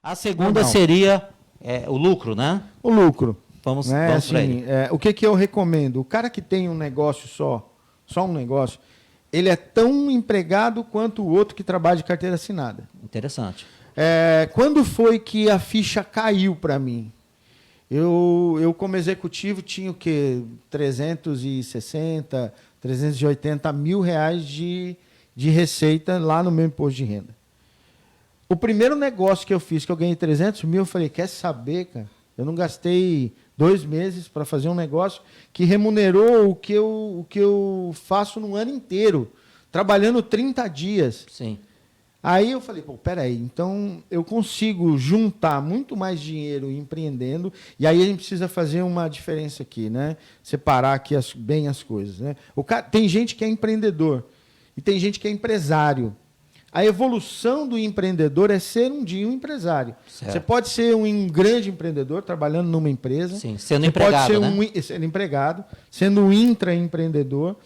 A segunda seria o lucro, né? O lucro. Vamos Né? para Assim, ele. o que eu recomendo? O cara que tem um negócio só um negócio, ele é tão empregado quanto o outro que trabalha de carteira assinada. Interessante. Quando foi que a ficha caiu para mim? Eu, como executivo, tinha o quê? 360, 380 mil reais de receita lá no meu imposto de renda. O primeiro negócio que eu fiz, que eu ganhei 300 mil, eu falei, quer saber, cara? Eu não gastei 2 meses para fazer um negócio que remunerou o que eu faço no ano inteiro, trabalhando 30 dias. Sim. Aí eu falei, pô, peraí, então eu consigo juntar muito mais dinheiro empreendendo, e aí a gente precisa fazer uma diferença aqui, né? Separar aqui bem as coisas, né? Tem gente que é empreendedor e tem gente que é empresário. A evolução do empreendedor é ser um dia um empresário. Certo. Você pode ser um grande empreendedor trabalhando numa empresa. Sim, sendo empregado, pode ser sendo empregado, sendo um intraempreendedor,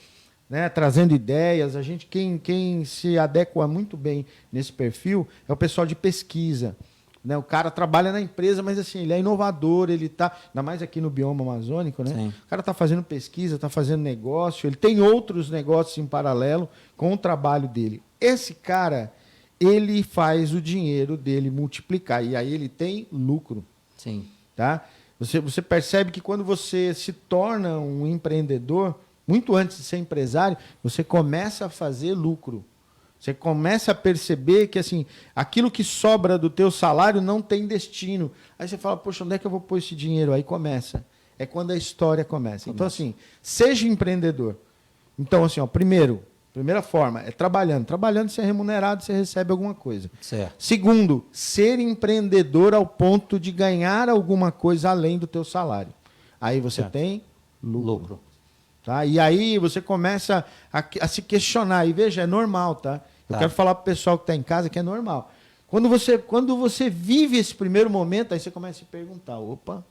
né, trazendo ideias. Quem se adequa muito bem nesse perfil é o pessoal de pesquisa. Né? O cara trabalha na empresa, mas assim, ele é inovador, ele está, ainda mais aqui no bioma amazônico, né? Sim. O cara está fazendo pesquisa, está fazendo negócio, ele tem outros negócios em paralelo com o trabalho dele. Esse cara, ele faz o dinheiro dele multiplicar, e aí ele tem lucro. Sim. Tá? Você percebe que quando você se torna um empreendedor, muito antes de ser empresário, você começa a fazer lucro. Você começa a perceber que assim, aquilo que sobra do teu salário não tem destino. Aí você fala, poxa, onde é que eu vou pôr esse dinheiro? Aí começa. É quando a história começa. Então, assim, seja empreendedor. Então, assim, primeira forma é trabalhando. Trabalhando, você é remunerado, você recebe alguma coisa. Certo. Segundo, ser empreendedor ao ponto de ganhar alguma coisa além do teu salário. Aí você tem lucro. Tá? E aí você começa a se questionar. E veja, é normal, tá? Eu quero falar para o pessoal que está em casa que é normal. Quando você vive esse primeiro momento, aí você começa a se perguntar, opa,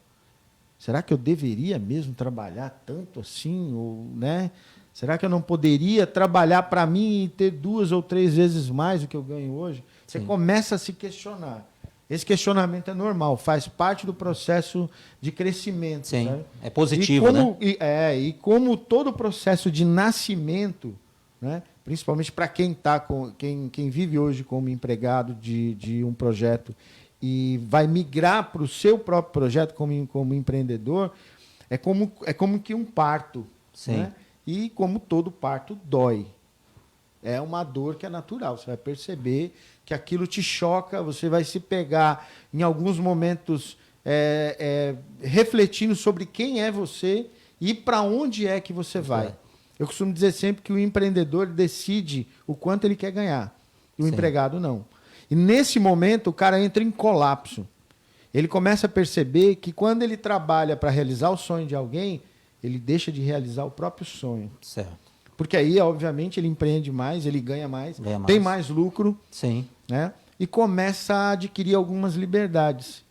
será que eu deveria mesmo trabalhar tanto assim? Ou, né? Será que eu não poderia trabalhar para mim e ter 2 ou 3 vezes mais do que eu ganho hoje? Você começa a se questionar. Esse questionamento é normal, faz parte do processo de crescimento. Sim, sabe? é positivo, né? E como todo processo de nascimento, né, principalmente para quem vive hoje como empregado de um projeto e vai migrar para o seu próprio projeto como empreendedor, é como que um parto. Sim. Né? E como todo parto dói. É uma dor que é natural. Você vai perceber que aquilo te choca, você vai se pegar em alguns momentos refletindo sobre quem é você e para onde é que você vai. Eu costumo dizer sempre que o empreendedor decide o quanto ele quer ganhar. E o empregado não. E nesse momento o cara entra em colapso. Ele começa a perceber que quando ele trabalha para realizar o sonho de alguém, ele deixa de realizar o próprio sonho. Certo. Porque aí, obviamente, ele empreende mais, ele ganha mais, tem mais lucro. Sim. Né? E começa a adquirir algumas liberdades.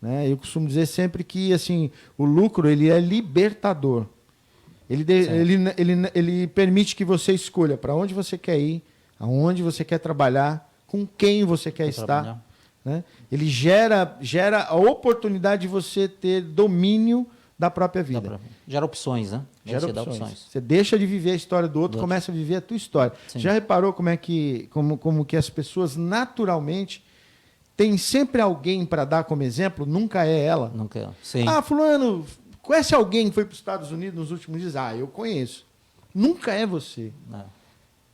Né? Eu costumo dizer sempre que assim, o lucro ele é libertador. Ele permite que você escolha para onde você quer ir, aonde você quer trabalhar, com quem você quer estar. Né? Ele gera a oportunidade de você ter domínio da própria vida. Gera opções, né? Gera opções. Você deixa de viver a história do outro, começa a viver a tua história. Sim. Já reparou como que as pessoas naturalmente têm sempre alguém para dar como exemplo? Nunca é ela. Nunca é. Sim. Ah, fulano, conhece alguém que foi para os Estados Unidos nos últimos dias? Ah, eu conheço. Nunca é você. Não.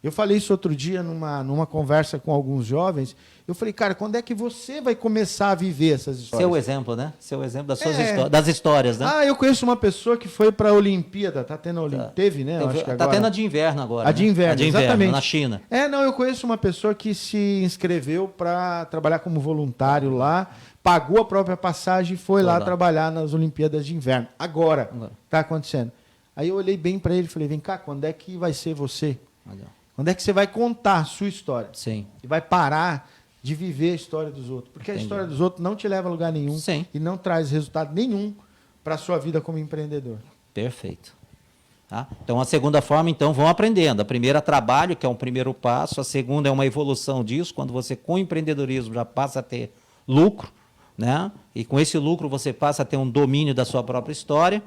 Eu falei isso outro dia numa conversa com alguns jovens. Eu falei, cara, quando é que você vai começar a viver essas histórias? Seu exemplo, né? Seu exemplo das histórias, né? Ah, eu conheço uma pessoa que foi para a Olimpíada. Tá tendo a Olimpíada. Teve, né? Acho que tá tendo a de inverno agora. A de inverno, exatamente. Na China. Não, eu conheço uma pessoa que se inscreveu para trabalhar como voluntário lá, pagou a própria passagem e foi lá trabalhar nas Olimpíadas de inverno. Agora está acontecendo. Aí eu olhei bem para ele e falei, vem cá, quando é que vai ser você? Quando é que você vai contar a sua história? Sim. E vai parar de viver a história dos outros. Porque a história dos outros não te leva a lugar nenhum. Sim. E não traz resultado nenhum para a sua vida como empreendedor. Perfeito. Tá? Então, a segunda forma, vão aprendendo. A primeira, trabalho, que é um primeiro passo. A segunda é uma evolução disso, quando você, com o empreendedorismo, já passa a ter lucro, né? E com esse lucro você passa a ter um domínio da sua própria história.